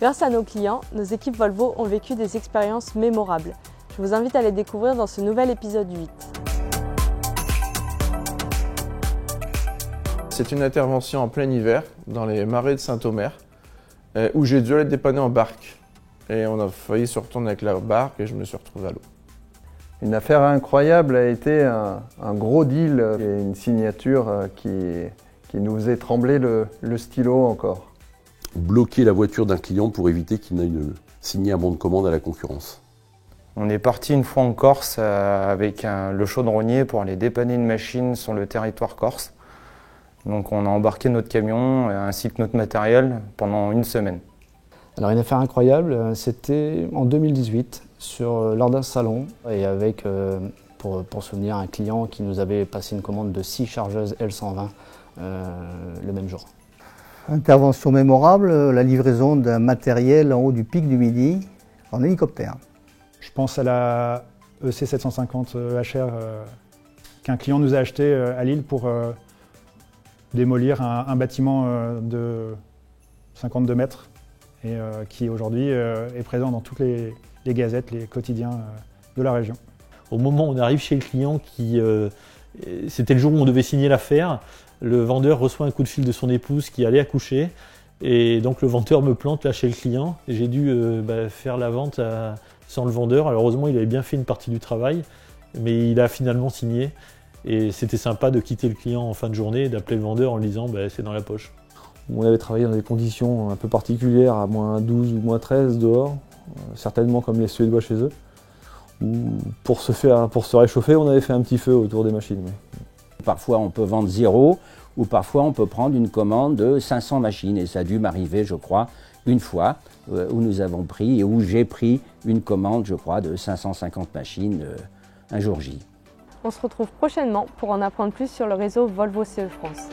Grâce à nos clients, nos équipes Volvo ont vécu des expériences mémorables. Je vous invite à les découvrir dans ce nouvel épisode 8. C'est une intervention en plein hiver, dans les marais de Saint-Omer, où j'ai dû aller dépanner en barque. Et on a failli se retourner avec la barque et je me suis retrouvé à l'eau. Une affaire incroyable a été un gros deal et une signature qui nous faisait trembler le stylo encore. Bloquer la voiture d'un client pour éviter qu'il n'aille signer un bon de commande à la concurrence. On est parti une fois en Corse avec le chaudronnier pour aller dépanner une machine sur le territoire corse. Donc on a embarqué notre camion ainsi que notre matériel pendant une semaine. Alors une affaire incroyable, c'était en 2018 lors d'un salon et avec pour souvenir un client qui nous avait passé une commande de 6 chargeuses L120 le même jour. Intervention mémorable, la livraison d'un matériel en haut du pic du Midi en hélicoptère. Je pense à la EC 750 HR qu'un client nous a acheté à Lille pour démolir un bâtiment de 52 mètres et qui aujourd'hui est présent dans toutes les gazettes, les quotidiens de la région. Au moment où on arrive chez le client, c'était le jour où on devait signer l'affaire, le vendeur reçoit un coup de fil de son épouse qui allait accoucher et donc le vendeur me plante là chez le client. J'ai dû faire la vente sans le vendeur. Alors heureusement, il avait bien fait une partie du travail, mais il a finalement signé. Et c'était sympa de quitter le client en fin de journée et d'appeler le vendeur en lui disant c'est dans la poche. On avait travaillé dans des conditions un peu particulières, à moins 12 ou moins 13 dehors, certainement comme les Suédois chez eux. Où pour se réchauffer, on avait fait un petit feu autour des machines. Parfois on peut vendre 0 ou parfois on peut prendre une commande de 500 machines. Et ça a dû m'arriver, je crois, une fois où nous avons pris et où j'ai pris une commande, je crois, de 550 machines un jour J. On se retrouve prochainement pour en apprendre plus sur le réseau Volvo CE France.